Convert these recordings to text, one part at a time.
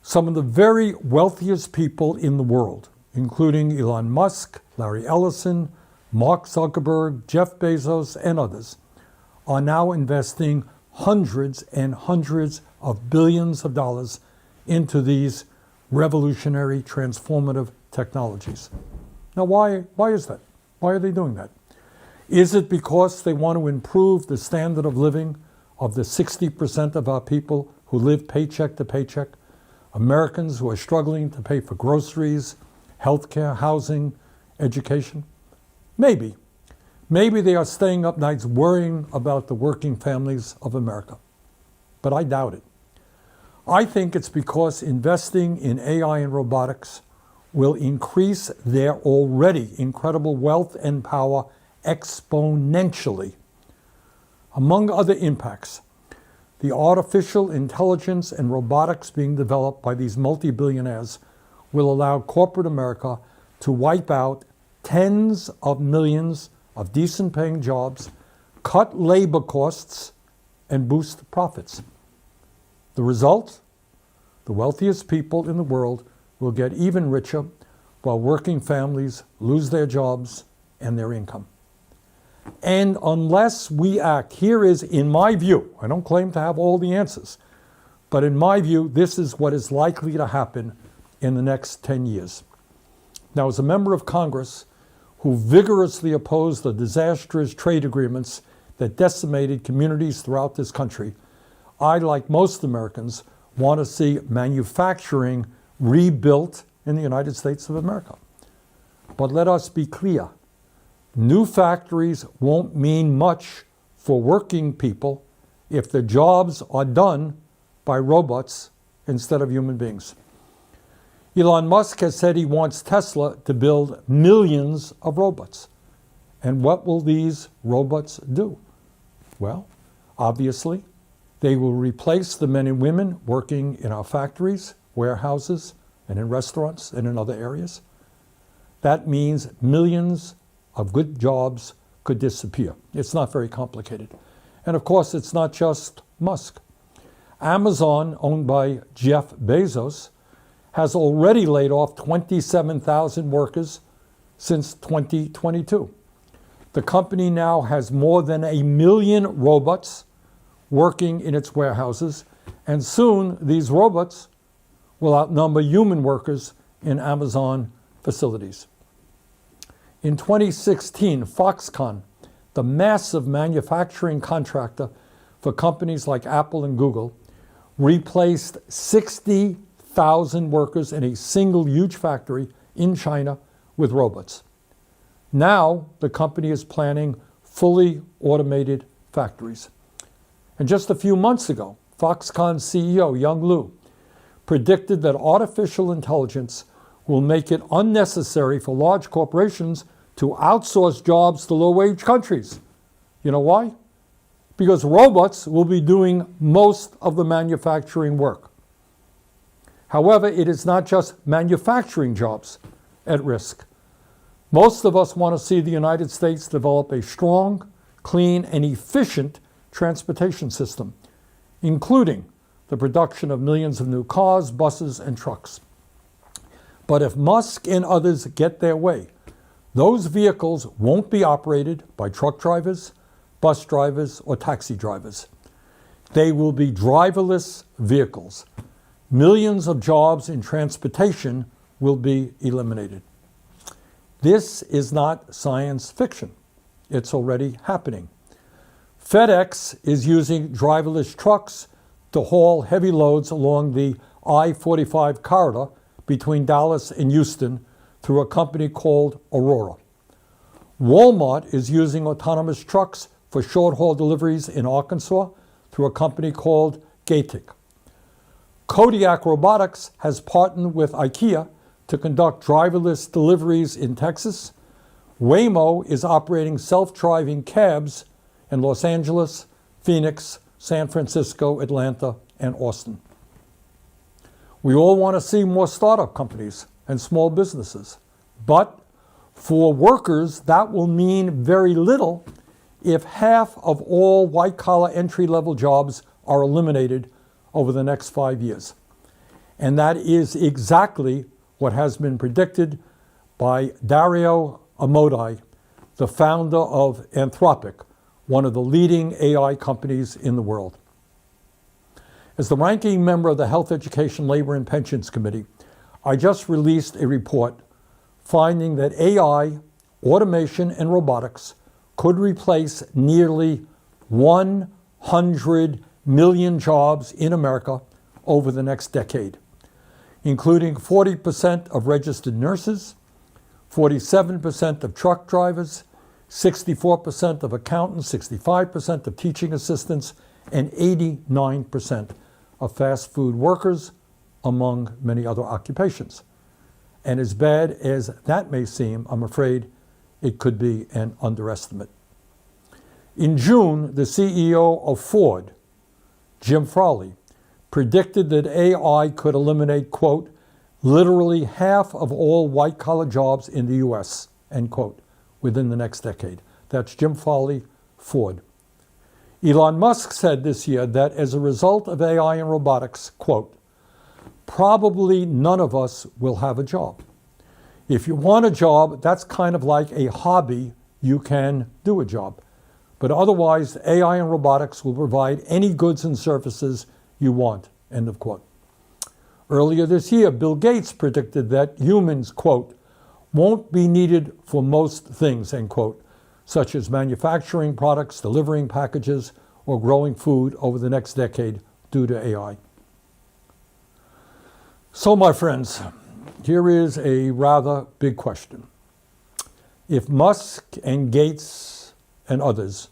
Some of the very wealthiest people in the world, including Elon Musk, Larry Ellison, Mark Zuckerberg, Jeff Bezos, and others, are now investing hundreds and hundreds of billions of dollars into these revolutionary, transformative technologies. Now, why is that? Why are they doing that? Is it because they want to improve the standard of living of the 60% of our people who live paycheck to paycheck? Americans who are struggling to pay for groceries, healthcare, housing, education? Maybe. Maybe they are staying up nights worrying about the working families of America. But I doubt it. I think it's because investing in AI and robotics will increase their already incredible wealth and power exponentially. Among other impacts, the artificial intelligence and robotics being developed by these multi-billionaires will allow corporate America to wipe out tens of millions of decent paying jobs, cut labor costs, and boost profits. The result? The wealthiest people in the world will get even richer while working families lose their jobs and their income. And unless we act, here is, in my view, I don't claim to have all the answers, but in my view, this is what is likely to happen in the next 10 years. Now, as a member of Congress who vigorously opposed the disastrous trade agreements that decimated communities throughout this country, I, like most Americans, want to see manufacturing rebuilt in the United States of America. But let us be clear. New factories won't mean much for working people if the jobs are done by robots instead of human beings. Elon Musk has said he wants Tesla to build millions of robots. And what will these robots do? Well, obviously, they will replace the men and women working in our factories, warehouses, and in restaurants and in other areas. That means millions of good jobs could disappear. It's not very complicated. And of course, it's not just Musk. Amazon, owned by Jeff Bezos, has already laid off 27,000 workers since 2022. The company now has more than 1 million robots working in its warehouses, and soon these robots will outnumber human workers in Amazon facilities. In 2016, Foxconn, the massive manufacturing contractor for companies like Apple and Google, replaced 60,000 workers in a single huge factory in China with robots. Now, the company is planning fully automated factories. And just a few months ago, Foxconn CEO Young Liu predicted that artificial intelligence will make it unnecessary for large corporations to outsource jobs to low-wage countries. You know why? Because robots will be doing most of the manufacturing work. However, it is not just manufacturing jobs at risk. Most of us want to see the United States develop a strong, clean, and efficient transportation system, including the production of millions of new cars, buses, and trucks. But if Musk and others get their way, those vehicles won't be operated by truck drivers, bus drivers, or taxi drivers. They will be driverless vehicles. Millions of jobs in transportation will be eliminated. This is not science fiction. It's already happening. FedEx is using driverless trucks to haul heavy loads along the I-45 corridor between Dallas and Houston through a company called Aurora. Walmart is using autonomous trucks for short-haul deliveries in Arkansas through a company called Gatik. Kodiak Robotics has partnered with IKEA to conduct driverless deliveries in Texas. Waymo is operating self-driving cabs in Los Angeles, Phoenix, San Francisco, Atlanta, and Austin. We all want to see more startup companies and small businesses, but for workers, that will mean very little if half of all white-collar entry-level jobs are eliminated over the next 5 years. And that is exactly what has been predicted by Dario Amodei, the founder of Anthropic, one of the leading AI companies in the world. As the ranking member of the Health, Education, Labor, and Pensions Committee, I just released a report finding that AI, automation, and robotics could replace nearly 100 million jobs in America over the next decade, including 40% of registered nurses, 47% of truck drivers, 64% of accountants, 65% of teaching assistants, and 89% of fast food workers, among many other occupations. And as bad as that may seem, I'm afraid it could be an underestimate. In June, the CEO of Ford, Jim Farley, predicted that AI could eliminate, quote, literally half of all white-collar jobs in the U.S., end quote, within the next decade. That's Jim Farley, Ford. Elon Musk said this year that as a result of AI and robotics, quote, probably none of us will have a job. If you want a job, that's kind of like a hobby. You can do a job. But otherwise, AI and robotics will provide any goods and services you want, end of quote. Earlier this year, Bill Gates predicted that humans, quote, won't be needed for most things, end quote, such as manufacturing products, delivering packages, or growing food over the next decade due to AI. So, my friends, here is a rather big question. If Musk and Gates and others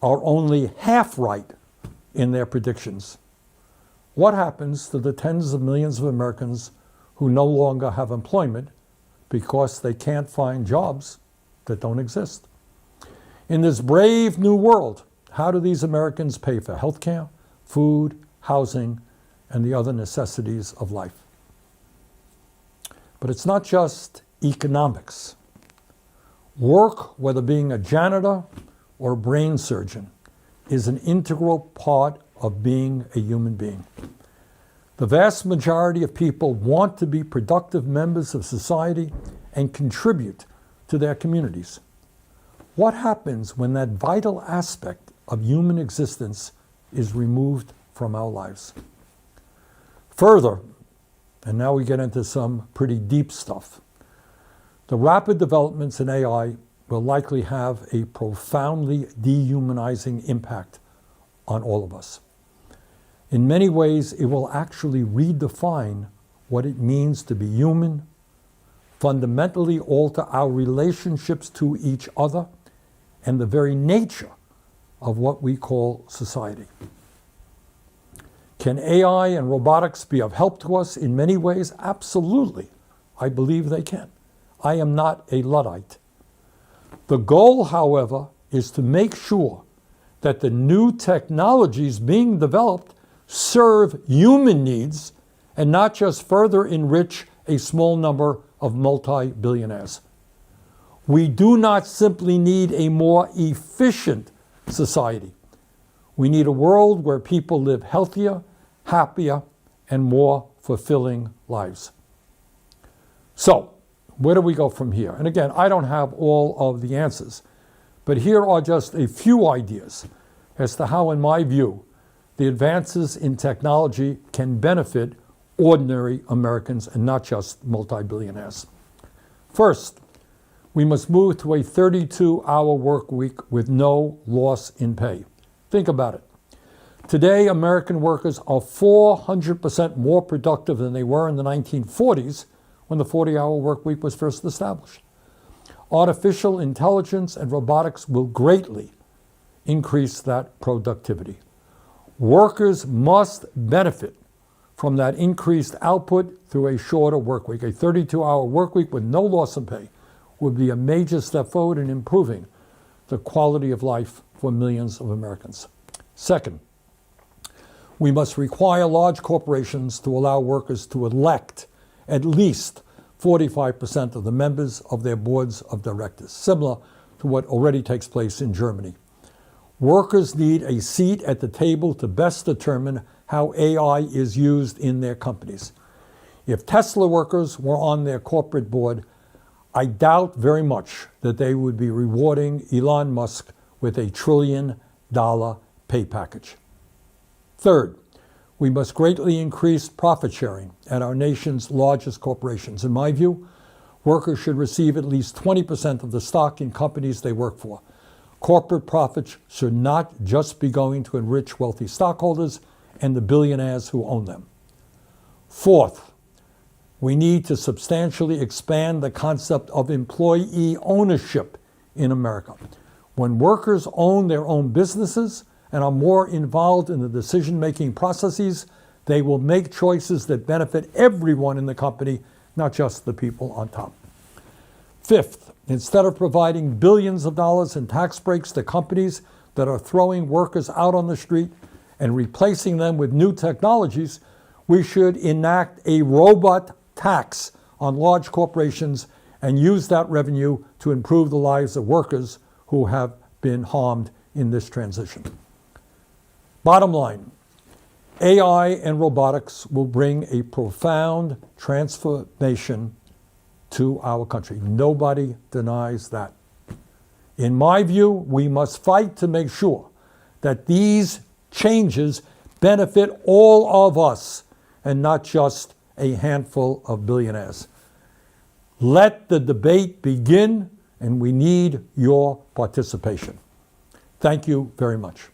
are only half right in their predictions, what happens to the tens of millions of Americans who no longer have employment because they can't find jobs that don't exist? In this brave new world, how do these Americans pay for health care, food, housing, and the other necessities of life? But it's not just economics. Work, whether being a janitor or a brain surgeon, is an integral part of being a human being. The vast majority of people want to be productive members of society and contribute to their communities. What happens when that vital aspect of human existence is removed from our lives? Further, and now we get into some pretty deep stuff, the rapid developments in AI will likely have a profoundly dehumanizing impact on all of us. In many ways, it will actually redefine what it means to be human, fundamentally alter our relationships to each other, and the very nature of what we call society. Can AI and robotics be of help to us in many ways? Absolutely. I believe they can. I am not a Luddite. The goal, however, is to make sure that the new technologies being developed serve human needs and not just further enrich a small number of multi-billionaires. We do not simply need a more efficient society. We need a world where people live healthier, happier, and more fulfilling lives. So, where do we go from here? And again, I don't have all of the answers, but here are just a few ideas as to how, in my view, the advances in technology can benefit ordinary Americans and not just multi-billionaires. First, we must move to a 32-hour work week with no loss in pay. Think about it. Today, American workers are 400% more productive than they were in the 1940s when the 40-hour work week was first established. Artificial intelligence and robotics will greatly increase that productivity. Workers must benefit from that increased output through a shorter work week. A 32-hour work week with no loss in pay would be a major step forward in improving the quality of life for millions of Americans. Second, we must require large corporations to allow workers to elect at least 45% of the members of their boards of directors, similar to what already takes place in Germany. Workers need a seat at the table to best determine how AI is used in their companies. If Tesla workers were on their corporate board, I doubt very much that they would be rewarding Elon Musk with a $1 trillion pay package. Third, we must greatly increase profit sharing at our nation's largest corporations. In my view, workers should receive at least 20% of the stock in companies they work for. Corporate profits should not just be going to enrich wealthy stockholders and the billionaires who own them. Fourth, we need to substantially expand the concept of employee ownership in America. When workers own their own businesses and are more involved in the decision-making processes, they will make choices that benefit everyone in the company, not just the people on top. Fifth, instead of providing billions of dollars in tax breaks to companies that are throwing workers out on the street and replacing them with new technologies, we should enact a robot tax on large corporations and use that revenue to improve the lives of workers who have been harmed in this transition. Bottom line, AI and robotics will bring a profound transformation to our country. Nobody denies that. In my view, we must fight to make sure that these changes benefit all of us and not just a handful of billionaires. Let the debate begin, and we need your participation. Thank you very much.